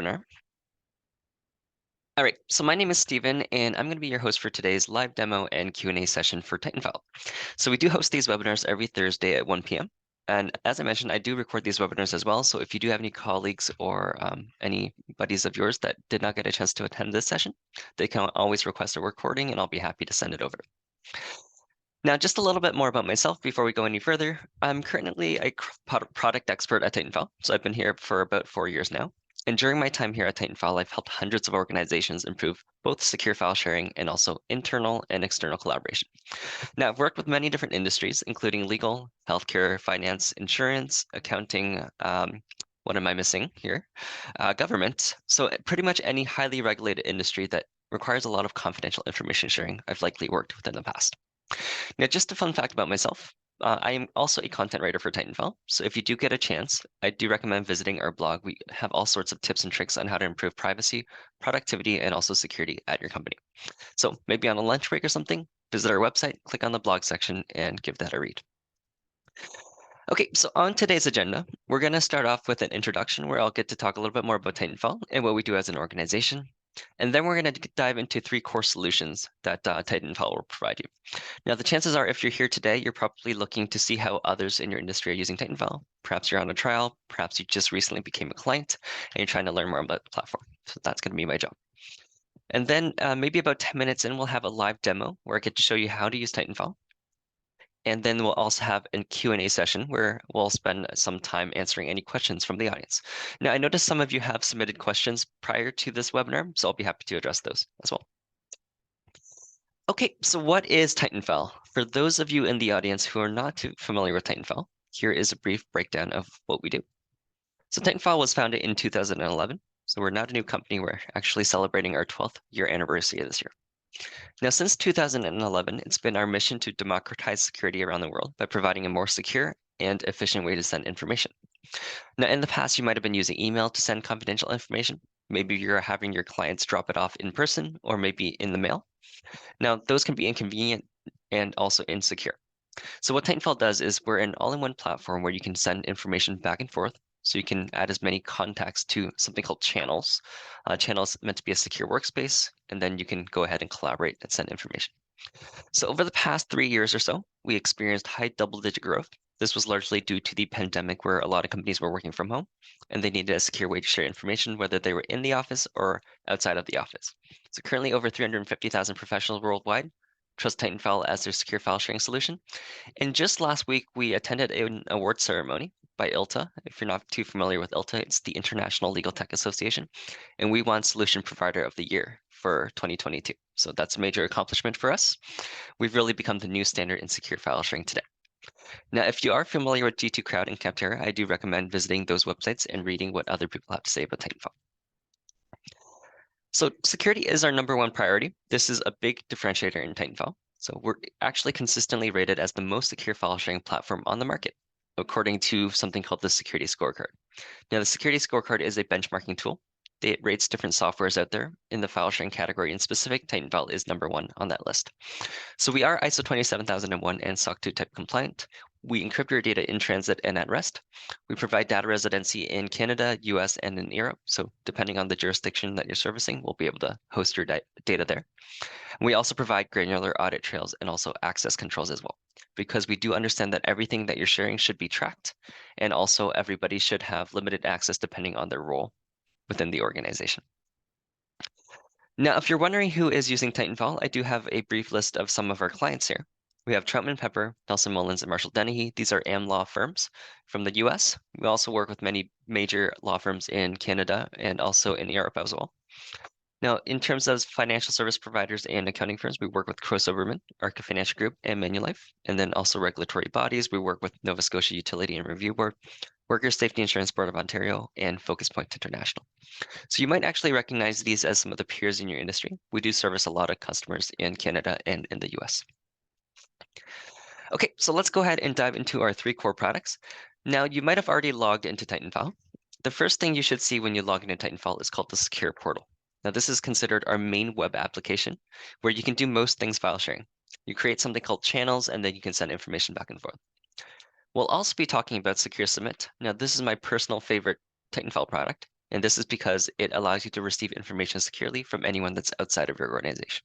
webinar. All right, so my name is Steven, and I'm going to be your host for today's live demo and Q&A session for TitanFile. So we do host these webinars every Thursday at 1 p.m. And as I mentioned, I do record these webinars as well. So if you do have any colleagues or any buddies of yours that did not get a chance to attend this session, they can always request a recording, and I'll be happy to send it over. Now, just a little bit more about myself before we go any further. I'm currently a product expert at TitanFile. So I've been here for about 4 years now. And during my time here at TitanFile, I've helped hundreds of organizations improve both secure file sharing and also internal and external collaboration. Now, I've worked with many different industries, including legal, healthcare, finance, insurance, accounting, what am I missing here? Government. So pretty much any highly regulated industry that requires a lot of confidential information sharing, I've likely worked with in the past. Now, just a fun fact about myself. I am also a content writer for TitanFile. So if you do get a chance, I do recommend visiting our blog. We have all sorts of tips and tricks on how to improve privacy, productivity, and also security at your company. So maybe on a lunch break or something, visit our website, click on the blog section, and give that a read. Okay, so on today's agenda, we're going to start off with an introduction where I'll get to talk a little bit more about TitanFile and what we do as an organization. And then we're going to dive into 3 core solutions that TitanFile will provide you. Now, the chances are if you're here today, you're probably looking to see how others in your industry are using TitanFile. Perhaps you're on a trial, perhaps you just recently became a client, and you're trying to learn more about the platform. So that's going to be my job. And then maybe about 10 minutes in, we'll have a live demo where I get to show you how to use TitanFile. And then we'll also have a Q&A session where we'll spend some time answering any questions from the audience. Now, I noticed some of you have submitted questions prior to this webinar, so I'll be happy to address those as well. Okay, so what is TitanFile? For those of you in the audience who are not too familiar with TitanFile, here is a brief breakdown of what we do. So TitanFile was founded in 2011, so we're not a new company. We're actually celebrating our 12th year anniversary this year. Now, since 2011, it's been our mission to democratize security around the world by providing a more secure and efficient way to send information. Now, in the past, you might have been using email to send confidential information. Maybe you're having your clients drop it off in person or maybe in the mail. Now, those can be inconvenient and also insecure. So what TitanFile does is we're an all-in-one platform where you can send information back and forth. So you can add as many contacts to something called channels. Channels meant to be a secure workspace, and then you can go ahead and collaborate and send information. So over the past 3 years or so, we experienced high double-digit growth. This was largely due to the pandemic where a lot of companies were working from home, and they needed a secure way to share information, whether they were in the office or outside of the office. So currently over 350,000 professionals worldwide trust TitanFile as their secure file sharing solution. And just last week, we attended an award ceremony by ILTA. If you're not too familiar with ILTA, it's the International Legal Tech Association, and we won Solution Provider of the Year for 2022. So that's a major accomplishment for us. We've really become the new standard in secure file sharing today. Now, if you are familiar with G2 Crowd and Capterra, I do recommend visiting those websites and reading what other people have to say about TitanFile. So security is our #1 priority. This is a big differentiator in TitanFile. So we're actually consistently rated as the most secure file sharing platform on the market, according to something called the Security Scorecard. Now, the Security Scorecard is a benchmarking tool. It rates different softwares out there in the file sharing category. In specific, TitanFile is #1 on that list. So we are ISO 27001 and SOC 2 type compliant. We encrypt your data in transit and at rest. We provide data residency in Canada, US, and in Europe. So depending on the jurisdiction that you're servicing, we'll be able to host your data there. We also provide granular audit trails and also access controls as well, because we do understand that everything that you're sharing should be tracked, and also everybody should have limited access depending on their role within the organization. Now, if you're wondering who is using TitanFile, I do have a brief list of some of our clients here. We have Troutman Pepper, Nelson Mullins, and Marshall Dennehy. These are AM law firms from the US. We also work with many major law firms in Canada and also in Europe as well. Now, in terms of financial service providers and accounting firms, we work with Crowe Soberman, Arca Financial Group, and Manulife. And then also regulatory bodies, we work with Nova Scotia Utility and Review Board, Workers' Safety Insurance Board of Ontario, and Focus Point International. So you might actually recognize these as some of the peers in your industry. We do service a lot of customers in Canada and in the US. Okay, so let's go ahead and dive into our 3 core products. Now, you might have already logged into TitanFile. The first thing you should see when you log into TitanFile is called the Secure Portal. Now, this is considered our main web application where you can do most things file sharing. You create something called channels, and then you can send information back and forth. We'll also be talking about Secure Submit. Now, this is my personal favorite TitanFile product. And this is because it allows you to receive information securely from anyone that's outside of your organization.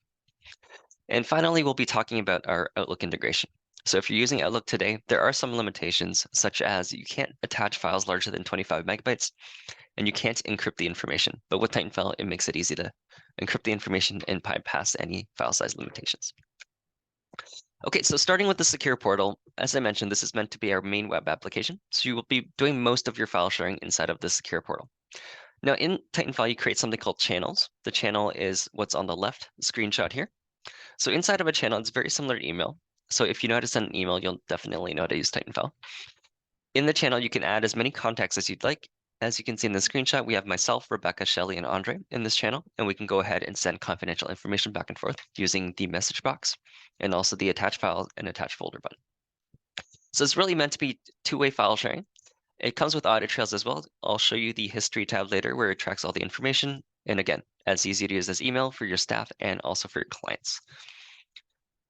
And finally, we'll be talking about our Outlook integration. So if you're using Outlook today, there are some limitations, such as you can't attach files larger than 25 megabytes, and you can't encrypt the information. But with TitanFile, it makes it easy to encrypt the information and bypass any file size limitations. Okay, so starting with the secure portal, as I mentioned, this is meant to be our main web application. So you will be doing most of your file sharing inside of the secure portal. Now in TitanFile, you create something called channels. The channel is what's on the left screenshot here. So inside of a channel, it's very similar to email. So if you know how to send an email, you'll definitely know how to use TitanFile. In the channel, you can add as many contacts as you'd like. As you can see in the screenshot, we have myself, Rebecca, Shelley, and Andre in this channel, and we can go ahead and send confidential information back and forth using the message box and also the attach file and attach folder button. So it's really meant to be two-way file sharing. It comes with audit trails as well. I'll show you the history tab later where it tracks all the information. And again, as easy to use as email for your staff and also for your clients.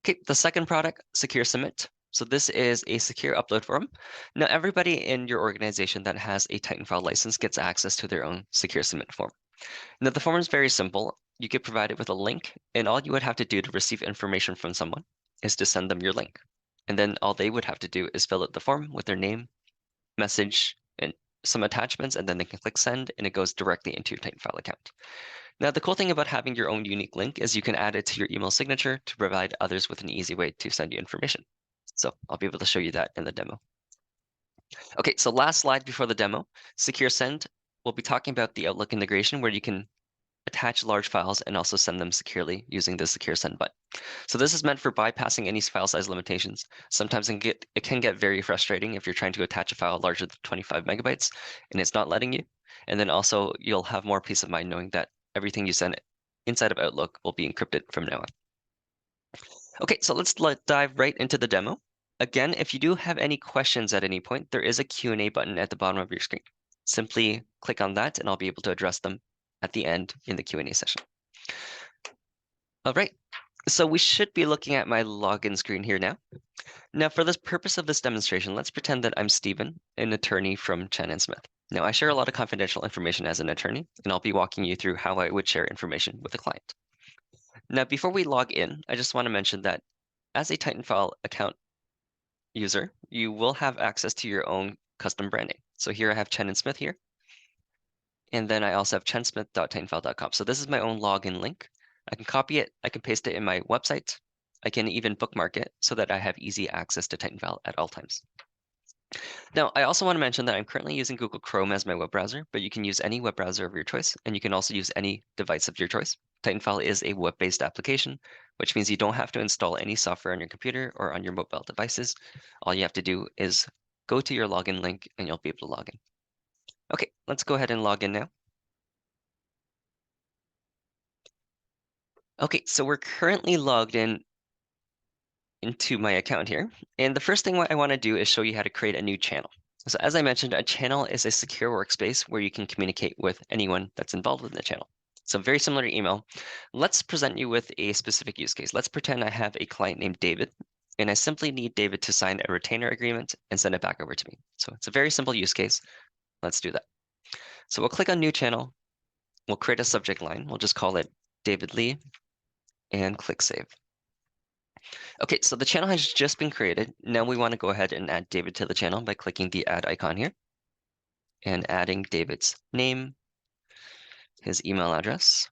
Okay, the second product, Secure Submit. So this is a secure upload form. Now, everybody in your organization that has a TitanFile license gets access to their own Secure Submit form. Now, the form is very simple. You get provided with a link, and all you would have to do to receive information from someone is to send them your link. And then all they would have to do is fill out the form with their name, message, and some attachments, and then they can click send, and it goes directly into your TitanFile account. Now, the cool thing about having your own unique link is you can add it to your email signature to provide others with an easy way to send you information. So I'll be able to show you that in the demo. Okay, so last slide before the demo, Secure Send. We'll be talking about the Outlook integration where you can attach large files and also send them securely using the Secure Send button. So this is meant for bypassing any file size limitations. Sometimes it can get very frustrating if you're trying to attach a file larger than 25 megabytes and it's not letting you. And then also you'll have more peace of mind knowing that everything you send inside of Outlook will be encrypted from now on. Okay, so let's dive right into the demo. Again, if you do have any questions at any point, there is a Q&A button at the bottom of your screen. Simply click on that and I'll be able to address them at the end in the Q&A session. All right, so we should be looking at my login screen here now. Now, for the purpose of this demonstration, let's pretend that I'm Stephen, an attorney from Chen & Smith. Now, I share a lot of confidential information as an attorney, and I'll be walking you through how I would share information with a client. Now, before we log in, I just want to mention that as a TitanFile account user, you will have access to your own custom branding. So here I have Chen & Smith here, and then I also have chensmith.titanfile.com. So this is my own login link. I can copy it, I can paste it in my website. I can even bookmark it so that I have easy access to TitanFile at all times. Now, I also want to mention that I'm currently using Google Chrome as my web browser, but you can use any web browser of your choice, and you can also use any device of your choice. TitanFile is a web-based application, which means you don't have to install any software on your computer or on your mobile devices. All you have to do is go to your login link, and you'll be able to log in. Okay, let's go ahead and log in now. Okay, so we're currently logged in into my account here. And the first thing I want to do is show you how to create a new channel. So as I mentioned, a channel is a secure workspace where you can communicate with anyone that's involved in the channel. So very similar to email. Let's present you with a specific use case. Let's pretend I have a client named David, and I simply need David to sign a retainer agreement and send it back over to me. So it's a very simple use case. Let's do that. So we'll click on New Channel. We'll create a subject line. We'll just call it David Lee and click Save. Okay, so the channel has just been created. Now we want to go ahead and add David to the channel by clicking the add icon here and adding David's name, his email address,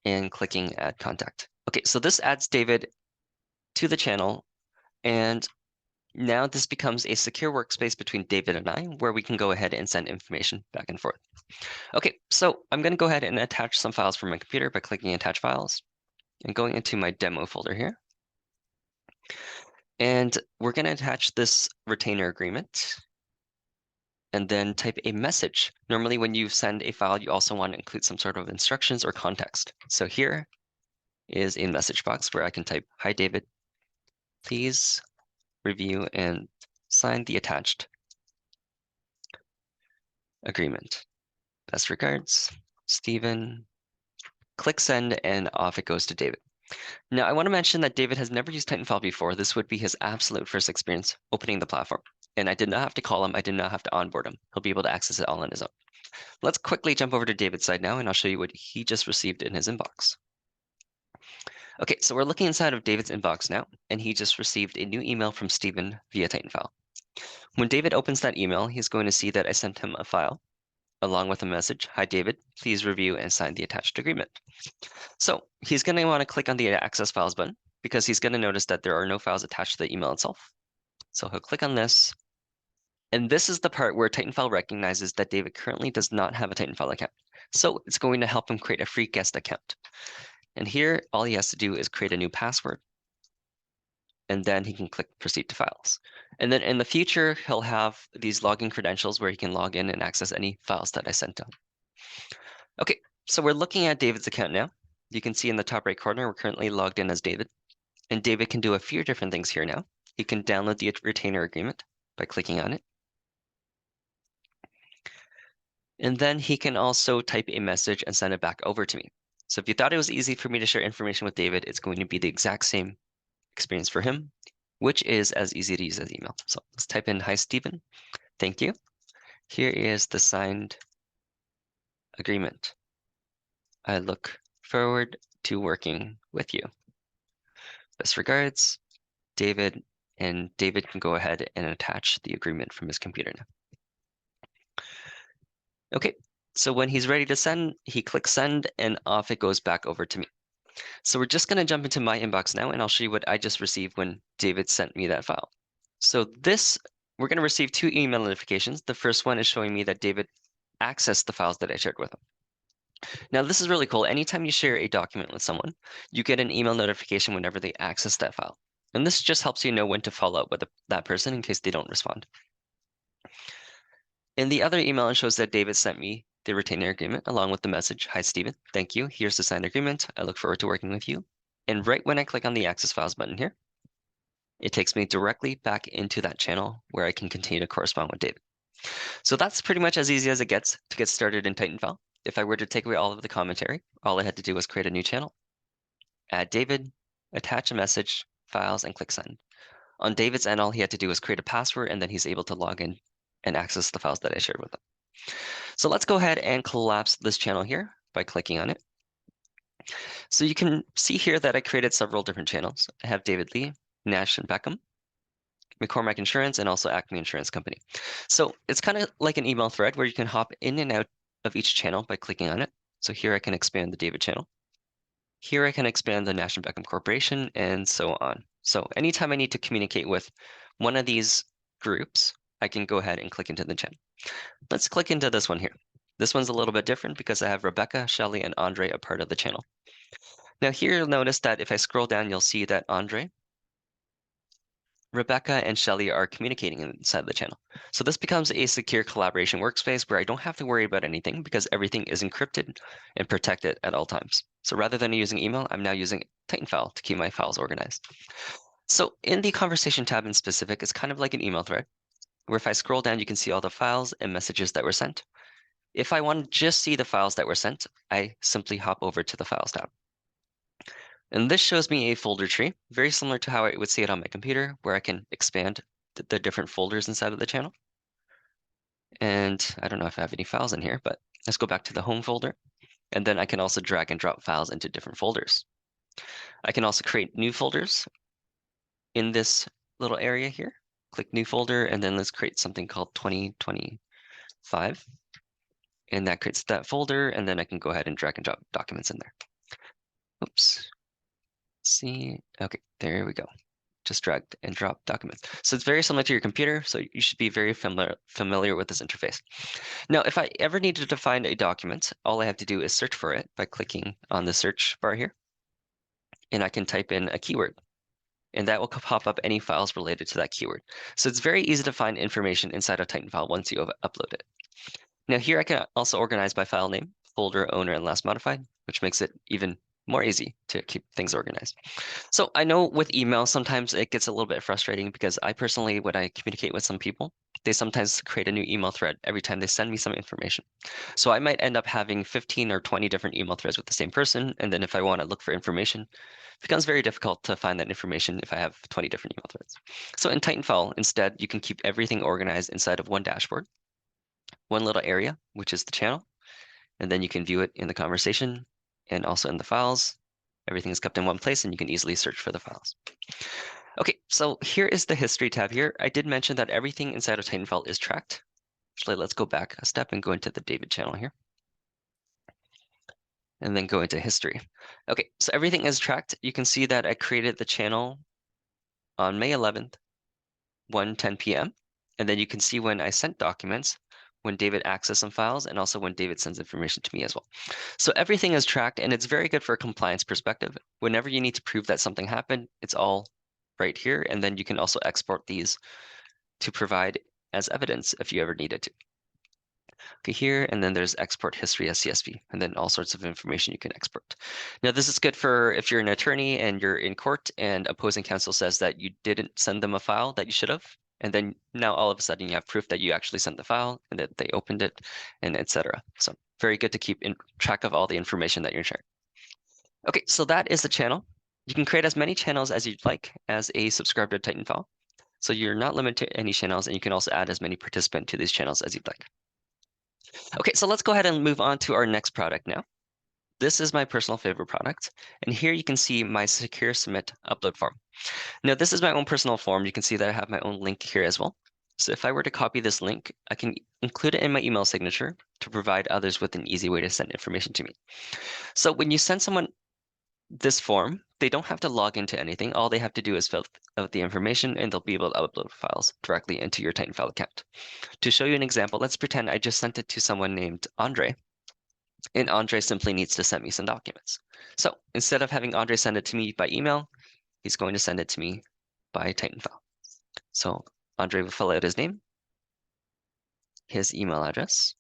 and clicking add contact. Okay, so this adds David to the channel, and now this becomes a secure workspace between David and I, where we can go ahead and send information back and forth. Okay, so I'm going to go ahead and attach some files from my computer by clicking attach files and going into my demo folder here. And we're going to attach this retainer agreement and then type a message. Normally, when you send a file, you also want to include some sort of instructions or context. So here is a message box where I can type, "Hi, David, please review and sign the attached agreement. Best regards, Stephen." Click send, and off it goes to David. Now, I want to mention that David has never used TitanFile before. This would be his absolute first experience opening the platform. And I did not have to call him. I did not have to onboard him. He'll be able to access it all on his own. Let's quickly jump over to David's side now, and I'll show you what he just received in his inbox. Okay, so we're looking inside of David's inbox now, and he just received a new email from Stephen via TitanFile. When David opens that email, he's going to see that I sent him a file along with a message. Hi, David, please review and sign the attached agreement. So he's going to want to click on the Access Files button because he's going to notice that there are no files attached to the email itself. So he'll click on this. And this is the part where TitanFile recognizes that David currently does not have a TitanFile account. So it's going to help him create a free guest account. And here, all he has to do is create a new password. And then he can click Proceed to Files. And then in the future, he'll have these login credentials where he can log in and access any files that I sent him. Okay, so we're looking at David's account now. You can see in the top right corner, we're currently logged in as David. And David can do a few different things here now. He can download the retainer agreement by clicking on it. And then he can also type a message and send it back over to me. So if you thought it was easy for me to share information with David, it's going to be the exact same experience for him, which is as easy to use as email. So let's type in, hi, Stephen. Thank you. Here is the signed agreement. I look forward to working with you. Best regards, David, and David can go ahead and attach the agreement from his computer now. Okay, so when he's ready to send, he clicks send and off it goes back over to me. So we're just going to jump into my inbox now and I'll show you what I just received when David sent me that file. So we're going to receive two email notifications. The first one is showing me that David accessed the files that I shared with him. Now, this is really cool. Anytime you share a document with someone, you get an email notification whenever they access that file. And this just helps you know when to follow up with that person in case they don't respond. In the other email, it shows that David sent me the retainer agreement along with the message, hi, Stephen, thank you. Here's the signed agreement. I look forward to working with you. And right when I click on the Access Files button here, it takes me directly back into that channel where I can continue to correspond with David. So that's pretty much as easy as it gets to get started in TitanFile. If I were to take away all of the commentary, all I had to do was create a new channel, add David, attach a message, files, and click send. On David's end, all he had to do was create a password, and then he's able to log in and access the files that I shared with him. So let's go ahead and collapse this channel here by clicking on it. So you can see here that I created several different channels. I have David Lee, Nash and Beckham, McCormack Insurance, and also Acme Insurance Company. So it's kind of like an email thread where you can hop in and out of each channel by clicking on it. So here I can expand the David channel. Here I can expand the Nash and Beckham Corporation and so on. So anytime I need to communicate with one of these groups, I can go ahead and click into the channel. Let's click into this one here. This one's a little bit different because I have Rebecca, Shelly, and Andre a part of the channel. Now here you'll notice that if I scroll down, you'll see that Andre, Rebecca, and Shelly are communicating inside the channel. So this becomes a secure collaboration workspace where I don't have to worry about anything because everything is encrypted and protected at all times. So rather than using email, I'm now using TitanFile to keep my files organized. So in the conversation tab in specific, it's kind of like an email thread, where if I scroll down, you can see all the files and messages that were sent. If I want to just see the files that were sent, I simply hop over to the Files tab. And this shows me a folder tree, very similar to how I would see it on my computer, where I can expand the different folders inside of the channel. And I don't know if I have any files in here, but let's go back to the home folder. And then I can also drag and drop files into different folders. I can also create new folders in this little area here. Click new folder, and then let's create something called 2025. And that creates that folder, and then I can go ahead and drag and drop documents in there. Oops. See, okay, there we go. Just drag and drop documents. So it's very similar to your computer, so you should be very familiar with this interface. Now, if I ever needed to find a document, all I have to do is search for it by clicking on the search bar here. And I can type in a keyword, and that will pop up any files related to that keyword. So it's very easy to find information inside of TitanFile once you have uploaded it. Now here I can also organize by file name, folder, owner, and last modified, which makes it even more easy to keep things organized. So I know with email, sometimes it gets a little bit frustrating because I personally, when I communicate with some people, they sometimes create a new email thread every time they send me some information. So I might end up having 15 or 20 different email threads with the same person. And then if I want to look for information, it becomes very difficult to find that information if I have 20 different email threads. So in TitanFile, instead, you can keep everything organized inside of one dashboard, one little area, which is the channel. And then you can view it in the conversation and also in the files. Everything is kept in one place and you can easily search for the files. Okay, so here is the history tab here. I did mention that everything inside of TitanFile is tracked. Actually, let's go back a step and go into the David channel here. And then go into history. Okay, so everything is tracked. You can see that I created the channel on May 11th, 1:10 p.m. And then you can see when I sent documents, when David accessed some files, and also when David sends information to me as well. So everything is tracked, and it's very good for a compliance perspective. Whenever you need to prove that something happened, it's all right here. And then you can also export these to provide as evidence if you ever needed to. Okay, here, and then there's export history as CSV, and then all sorts of information you can export. Now, this is good for if you're an attorney and you're in court and opposing counsel says that you didn't send them a file that you should have, and then now all of a sudden you have proof that you actually sent the file and that they opened it, and etc. So very good to keep in track of all the information that you're sharing. Okay, so that is the channel. You can create as many channels as you'd like as a subscriber to TitanFile. So you're not limited to any channels, and you can also add as many participants to these channels as you'd like. Okay, so let's go ahead and move on to our next product now. This is my personal favorite product, and here you can see my secure submit upload form. Now, this is my own personal form. You can see that I have my own link here as well. So if I were to copy this link, I can include it in my email signature to provide others with an easy way to send information to me. So when you send someone this form, they don't have to log into anything. All they have to do is fill out the information, and they'll be able to upload files directly into your TitanFile account. To show you an example, let's pretend I just sent it to someone named Andre, and Andre simply needs to send me some documents. So instead of having Andre send it to me by email, he's going to send it to me by TitanFile. So Andre will fill out his name, his email address,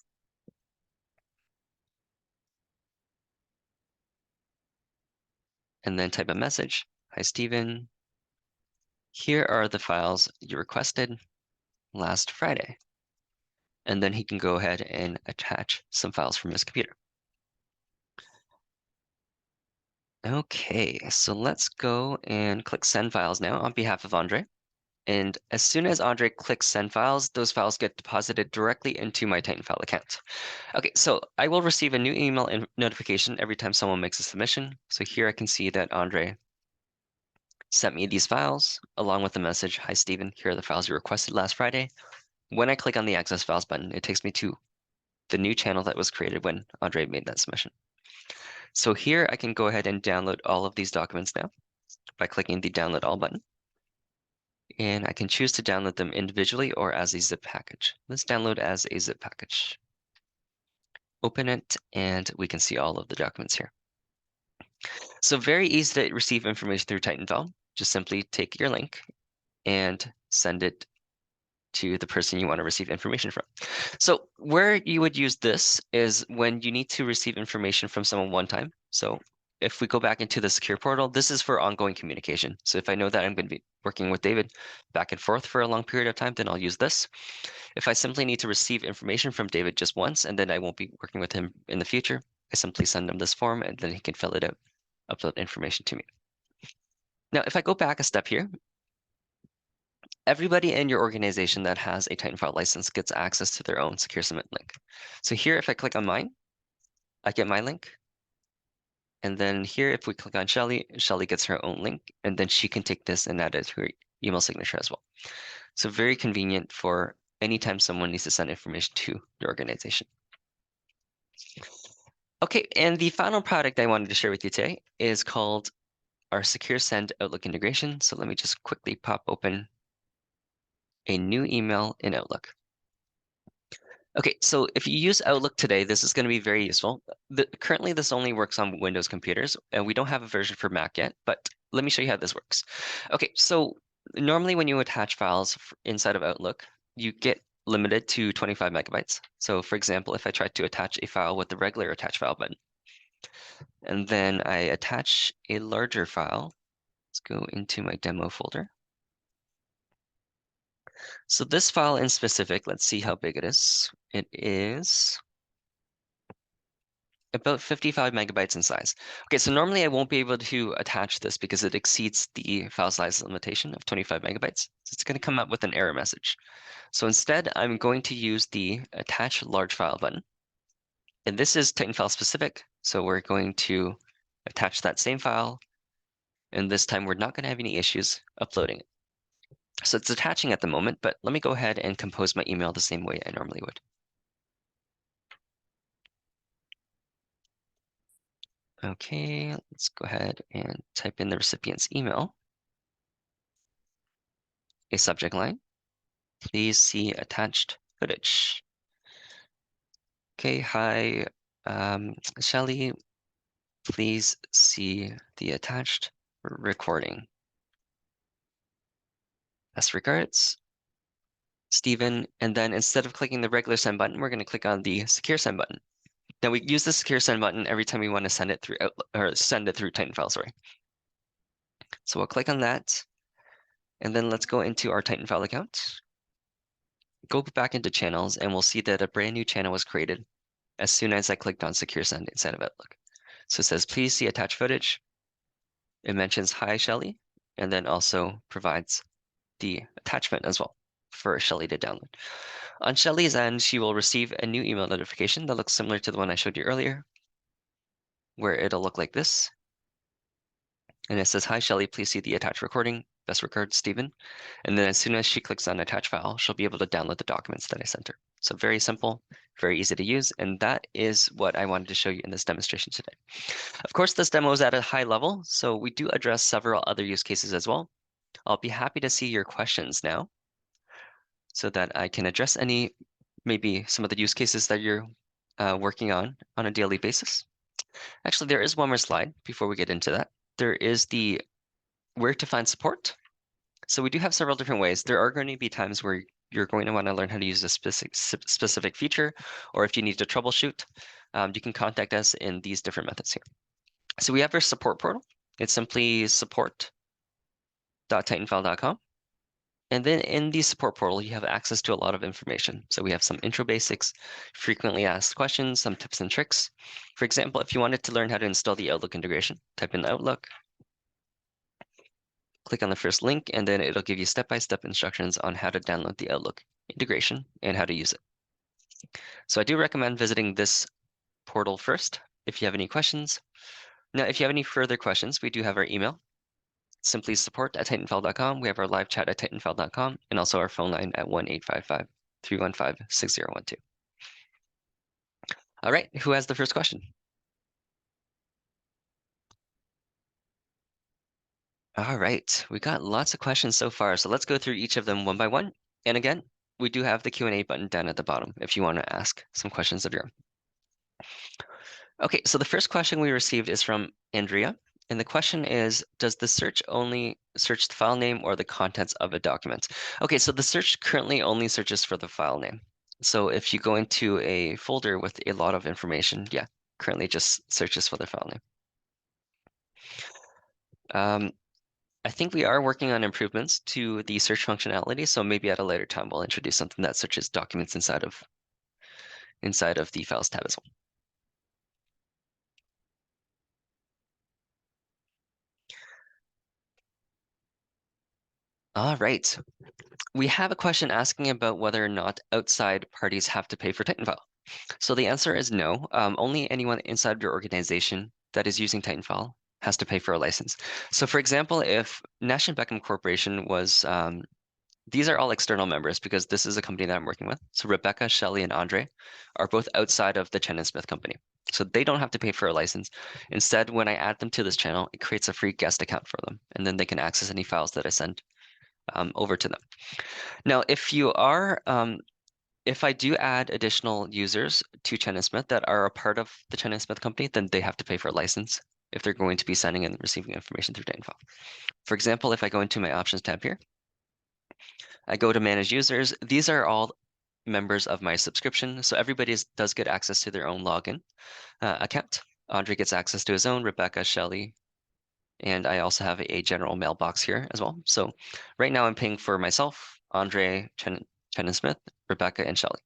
and then type a message. Hi, Steven. Here are the files you requested last Friday. And then he can go ahead and attach some files from his computer. Okay, so let's go and click send files now on behalf of Andre. And as soon as Andre clicks send files, those files get deposited directly into my TitanFile account. Okay, so I will receive a new email notification every time someone makes a submission. So here I can see that Andre sent me these files along with the message, hi, Steven, here are the files you requested last Friday. When I click on the access files button, it takes me to the new channel that was created when Andre made that submission. So here I can go ahead and download all of these documents now by clicking the download all button. And I can choose to download them individually or as a zip package. Let's download as a zip package. Open it, and we can see all of the documents here. So very easy to receive information through TitanFile. Just simply take your link and send it to the person you want to receive information from. So where you would use this is when you need to receive information from someone one time. So if we go back into the secure portal, this is for ongoing communication. So if I know that I'm going to be working with David back and forth for a long period of time, then I'll use this. If I simply need to receive information from David just once, and then I won't be working with him in the future, I simply send him this form, and then he can fill it out, upload information to me. Now, if I go back a step here, everybody in your organization that has a TitanFile license gets access to their own secure submit link. So here, if I click on mine, I get my link. And then here, if we click on Shelly, Shelly gets her own link, and then she can take this and add it to her email signature as well. So very convenient for anytime someone needs to send information to your organization. Okay, and the final product I wanted to share with you today is called our Secure Send Outlook integration. So let me just quickly pop open a new email in Outlook. Okay, so if you use Outlook today, this is going to be very useful. Currently, this only works on Windows computers, and we don't have a version for Mac yet, but let me show you how this works. Okay, so normally when you attach files inside of Outlook, you get limited to 25 megabytes. So for example, if I try to attach a file with the regular attach file button, and then I attach a larger file, let's go into my demo folder. So this file in specific, let's see how big it is. It is about 55 megabytes in size. Okay, so normally I won't be able to attach this because it exceeds the file size limitation of 25 megabytes. So it's going to come up with an error message. So instead, I'm going to use the attach large file button. And this is TitanFile specific. So we're going to attach that same file. And this time we're not going to have any issues uploading it. So it's attaching at the moment, but let me go ahead and compose my email the same way I normally would. Okay, let's go ahead and type in the recipient's email, a subject line. Please see attached footage. Okay, hi, Shelly, please see the attached recording. Best regards, Stephen. And then instead of clicking the regular send button, we're going to click on the secure send button. Now we use the secure send button every time we want to send it through Outlook, or send it through TitanFile, sorry. So we'll click on that, and then let's go into our TitanFile account. Go back into channels, and we'll see that a brand new channel was created as soon as I clicked on secure send inside of Outlook. So it says, please see attached footage. It mentions hi, Shelly, and then also provides the attachment as well for Shelly to download. On Shelly's end, she will receive a new email notification that looks similar to the one I showed you earlier, where it'll look like this. And it says, hi, Shelly, please see the attached recording. Best regards, Stephen. And then as soon as she clicks on attach file, she'll be able to download the documents that I sent her. So very simple, very easy to use. And that is what I wanted to show you in this demonstration today. Of course, this demo is at a high level, so we do address several other use cases as well. I'll be happy to see your questions now so that I can address maybe some of the use cases that you're working on a daily basis. Actually, there is one more slide before we get into that. There is the where to find support. So we do have several different ways. There are going to be times where you're going to want to learn how to use a specific feature, or if you need to troubleshoot, you can contact us in these different methods here. So we have our support portal. It's simply support.titanfile.com. And then in the support portal, you have access to a lot of information. So we have some intro basics, frequently asked questions, some tips and tricks. For example, if you wanted to learn how to install the Outlook integration, type in Outlook, click on the first link, and then it'll give you step-by-step instructions on how to download the Outlook integration and how to use it. So I do recommend visiting this portal first if you have any questions. Now, if you have any further questions, we do have our email, simply support@titanfile.com. We have our live chat at titanfile.com, and also our phone line at 1-855-315-6012. All right, who has the first question? All right, we got lots of questions so far, so let's go through each of them one by one. And again, we do have the Q&A button down at the bottom if you want to ask some questions of your own. Okay, so the first question we received is from Andrea. And the question is, does the search only search the file name or the contents of a document? Okay, so the search currently only searches for the file name. So if you go into a folder with a lot of information, yeah, currently just searches for the file name. I think we are working on improvements to the search functionality, so maybe at a later time we'll introduce something that searches documents inside of the Files tab as well. All right. We have a question asking about whether or not outside parties have to pay for TitanFile. So the answer is no. Only anyone inside your organization that is using TitanFile has to pay for a license. So for example, if Nash and Beckham Corporation was, these are all external members because this is a company that I'm working with. So Rebecca, Shelley, and Andre are both outside of the Chen & Smith company. So they don't have to pay for a license. Instead, when I add them to this channel, it creates a free guest account for them. And then they can access any files that I send over to them. Now, if I do add additional users to Chen & Smith that are a part of the Chen & Smith company, then they have to pay for a license if they're going to be sending and receiving information through TitanFile. For example, if I go into my options tab here, I go to manage users. These are all members of my subscription. So everybody does get access to their own login account. Andre gets access to his own, Rebecca, Shelley, and I also have a general mailbox here as well. So right now I'm paying for myself, Andre, Chen Smith, Rebecca, and Shelly.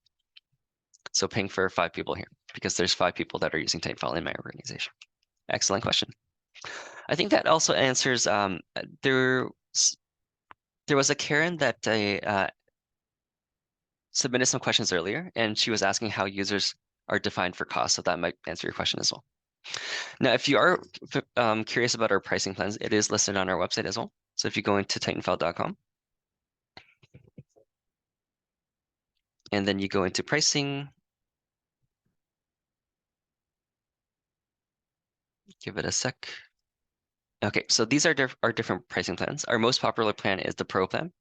So paying for 5 people here because there's 5 people that are using TitanFile in my organization. Excellent question. I think that also answers there there was a Karen that submitted some questions earlier, and she was asking how users are defined for cost, so that might answer your question as well. Now, if you are curious about our pricing plans, it is listed on our website as well. So if you go into titanfile.com and then you go into pricing, give it a sec. Okay, so these are our different pricing plans. Our most popular plan is the Pro plan.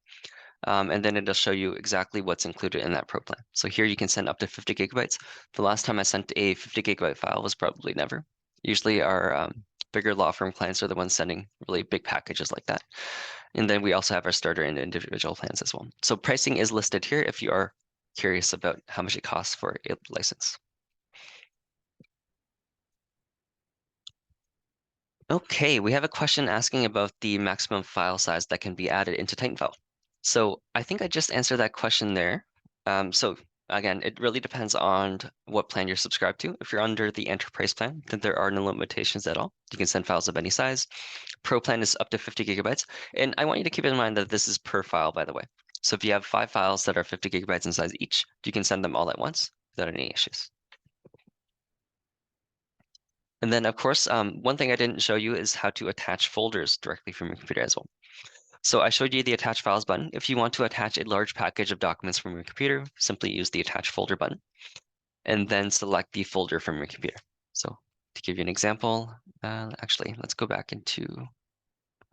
And then it'll show you exactly what's included in that Pro plan. So here you can send up to 50 gigabytes. The last time I sent a 50 gigabyte file was probably never. Usually our bigger law firm clients are the ones sending really big packages like that. And then we also have our starter and individual plans as well. So pricing is listed here if you are curious about how much it costs for a license. Okay, we have a question asking about the maximum file size that can be added into TitanFile. So I think I just answered that question there. So again, it really depends on what plan you're subscribed to. If you're under the enterprise plan, then there are no limitations at all. You can send files of any size. Pro plan is up to 50 gigabytes. And I want you to keep in mind that this is per file, by the way. So if you have 5 files that are 50 gigabytes in size each, you can send them all at once without any issues. And then, of course, one thing I didn't show you is how to attach folders directly from your computer as well. So I showed you the attach files button. If you want to attach a large package of documents from your computer, simply use the attach folder button and then select the folder from your computer. So to give you an example, actually, let's go back into,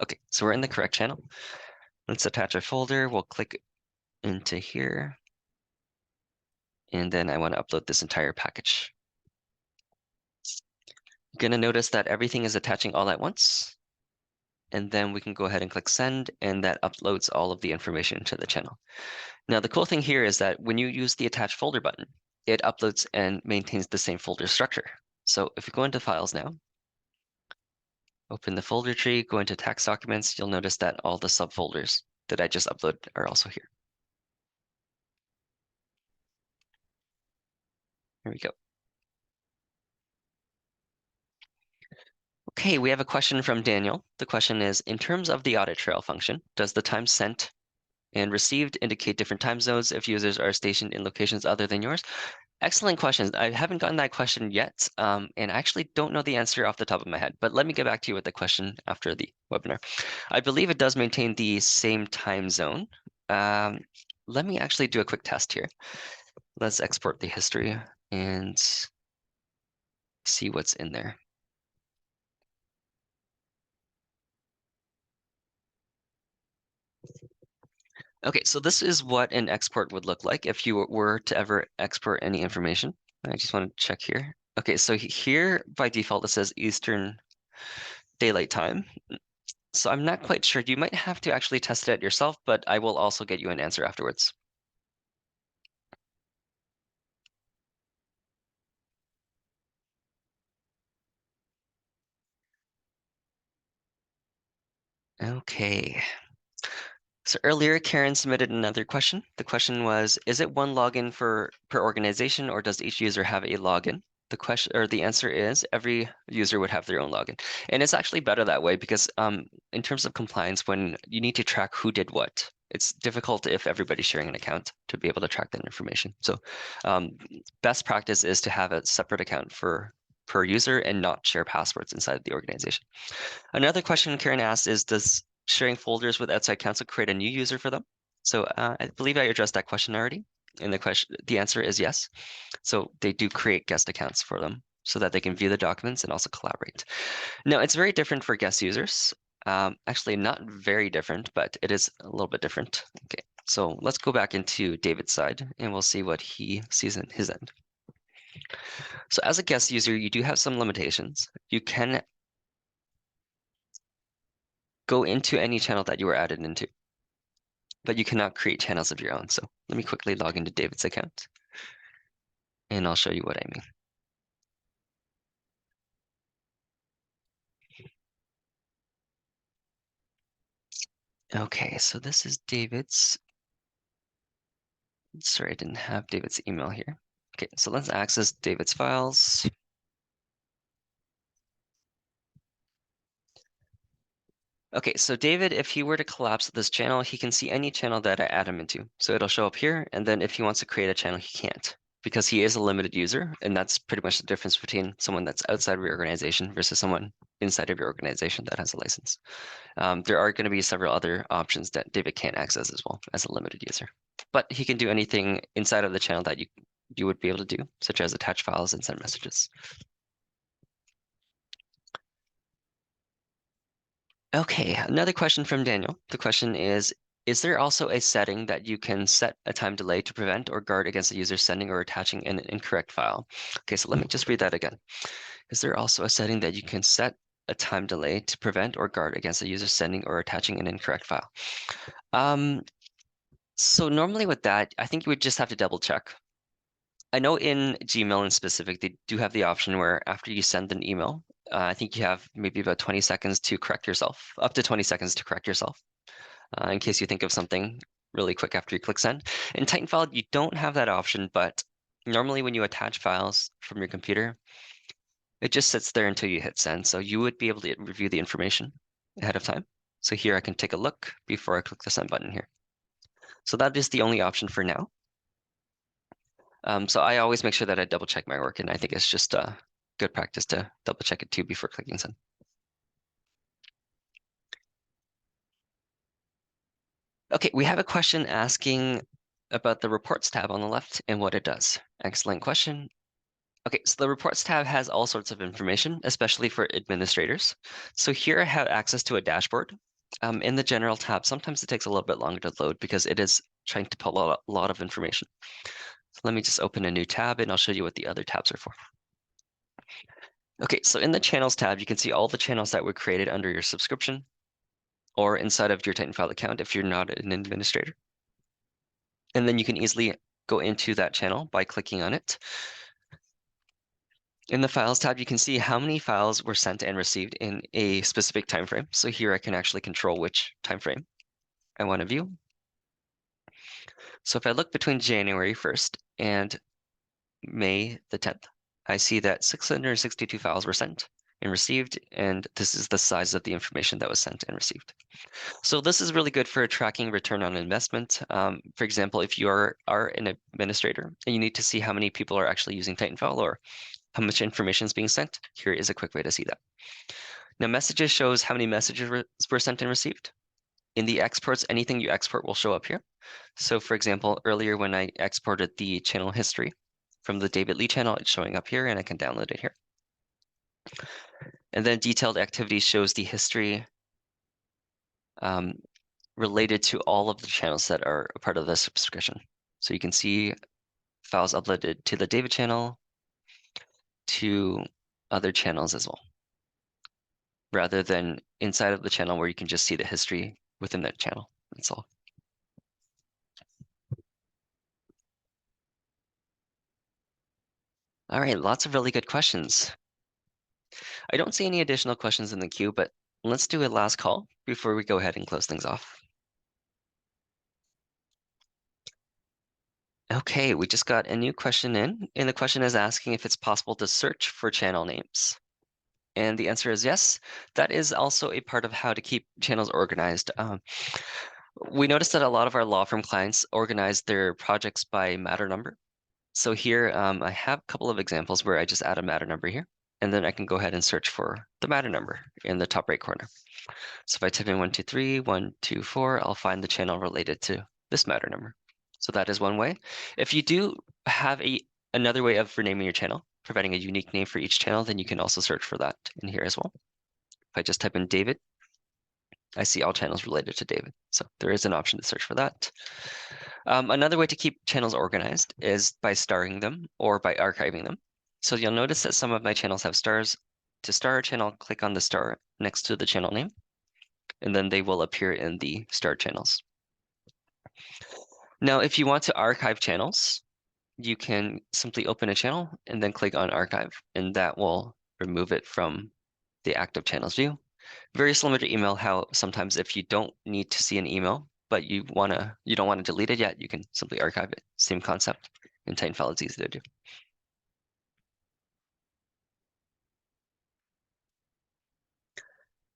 okay, so we're in the correct channel. Let's attach a folder. We'll click into here. And then I want to upload this entire package. You're going to notice that everything is attaching all at once. And then we can go ahead and click send, and that uploads all of the information to the channel. Now, the cool thing here is that when you use the attach folder button, it uploads and maintains the same folder structure. So if you go into files now, open the folder tree, go into tax documents, you'll notice that all the subfolders that I just uploaded are also here. Here we go. Okay, we have a question from Daniel. The question is, in terms of the audit trail function, does the time sent and received indicate different time zones if users are stationed in locations other than yours? Excellent questions. I haven't gotten that question yet, and I actually don't know the answer off the top of my head, but let me get back to you with the question after the webinar. I believe it does maintain the same time zone. Let me actually do a quick test here. Let's export the history and see what's in there. Okay, so this is what an export would look like if you were to ever export any information. I just want to check here. Okay, so here by default it says Eastern Daylight Time. So I'm not quite sure. You might have to actually test it yourself, but I will also get you an answer afterwards. Okay. So earlier, Karen submitted another question. The question was, is it one login for per organization, or does each user have a login? The question or the answer is every user would have their own login. And it's actually better that way because in terms of compliance, when you need to track who did what, it's difficult if everybody's sharing an account to be able to track that information. So best practice is to have a separate account for per user and not share passwords inside the organization. Another question Karen asked is, does sharing folders with outside counsel create a new user for them? So I believe I addressed that question already. And the answer is yes. So they do create guest accounts for them so that they can view the documents and also collaborate. Now, it's very different for guest users. Actually, not very different, but it is a little bit different. Okay, so let's go back into David's side and we'll see what he sees in his end. So as a guest user, you do have some limitations. You can go into any channel that you were added into, but you cannot create channels of your own. So let me quickly log into David's account and I'll show you what I mean. Okay, so this is David's. Sorry, I didn't have David's email here. Okay, so let's access David's files. Okay, so David, if he were to collapse this channel, he can see any channel that I add him into. So it'll show up here, and then if he wants to create a channel, he can't because he is a limited user, and that's pretty much the difference between someone that's outside of your organization versus someone inside of your organization that has a license. There are going to be several other options that David can't access as well as a limited user, but he can do anything inside of the channel that you would be able to do, such as attach files and send messages. Okay, another question from Daniel. The question is there also a setting that you can set a time delay to prevent or guard against a user sending or attaching an incorrect file? Okay, so let me just read that again. Is there also a setting that you can set a time delay to prevent or guard against a user sending or attaching an incorrect file? So normally with that, I think you would just have to double check. I know in Gmail in specific, they do have the option where after you send an email, I think you have maybe about 20 seconds to correct yourself, up to 20 seconds to correct yourself, in case you think of something really quick after you click send. In TitanFile, you don't have that option, but normally when you attach files from your computer, it just sits there until you hit send. So you would be able to review the information ahead of time. So here I can take a look before I click the send button here. So that is the only option for now. So I always make sure that I double check my work, and I think it's just good practice to double check it too before clicking send. Okay, we have a question asking about the reports tab on the left and what it does. Excellent question. Okay, so the reports tab has all sorts of information, especially for administrators. So here I have access to a dashboard. In the general tab, sometimes it takes a little bit longer to load because it is trying to pull out a lot of information. So let me just open a new tab and I'll show you what the other tabs are for. Okay, so in the channels tab, you can see all the channels that were created under your subscription or inside of your TitanFile account if you're not an administrator. And then you can easily go into that channel by clicking on it. In the Files tab, you can see how many files were sent and received in a specific time frame. So here I can actually control which time frame I want to view. So if I look between January 1st and May the 10th, I see that 662 files were sent and received, and this is the size of the information that was sent and received. So this is really good for tracking return on investment. For example, if you are an administrator and you need to see how many people are actually using TitanFile or how much information is being sent, here is a quick way to see that. Now, messages shows how many messages were sent and received. In the exports, anything you export will show up here. So for example, earlier when I exported the channel history from the David Lee channel, it's showing up here and I can download it here. And then detailed activities shows the history related to all of the channels that are a part of the subscription. So you can see files uploaded to the David channel, to other channels as well, rather than inside of the channel where you can just see the history within that channel. That's all. All right, lots of really good questions. I don't see any additional questions in the queue, but let's do a last call before we go ahead and close things off. Okay, we just got a new question in, and the question is asking if it's possible to search for channel names. And the answer is yes. That is also a part of how to keep channels organized. We noticed that a lot of our law firm clients organize their projects by matter number. So here I have a couple of examples where I just add a matter number here, and then I can go ahead and search for the matter number in the top right corner. So if I type in 123, 124, I'll find the channel related to this matter number. So that is one way. If you do have another way of renaming your channel, providing a unique name for each channel, then you can also search for that in here as well. If I just type in David, I see all channels related to David. So there is an option to search for that. Another way to keep channels organized is by starring them or by archiving them. So you'll notice that some of my channels have stars. To star a channel, click on the star next to the channel name, and then they will appear in the starred channels. Now, if you want to archive channels, you can simply open a channel and then click on archive, and that will remove it from the active channels view. Very similar to email, how sometimes if you don't need to see an email, but you don't want to delete it yet, you can simply archive it. Same concept. In TitanFile, it's easy to do.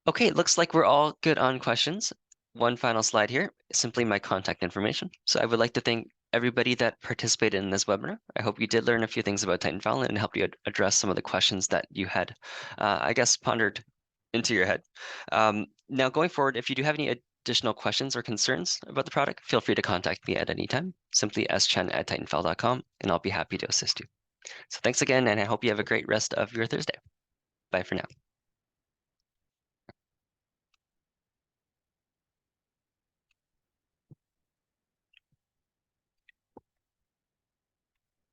Okay, it looks like we're all good on questions. One final slide here, simply my contact information. So I would like to thank everybody that participated in this webinar. I hope you did learn a few things about TitanFile and helped you address some of the questions that you had, I guess, pondered into your head. Now, going forward, if you do have any additional questions or concerns about the product, feel free to contact me at any time. Simply schen@titanfile.com, and I'll be happy to assist you. So thanks again, and I hope you have a great rest of your Thursday. Bye for now.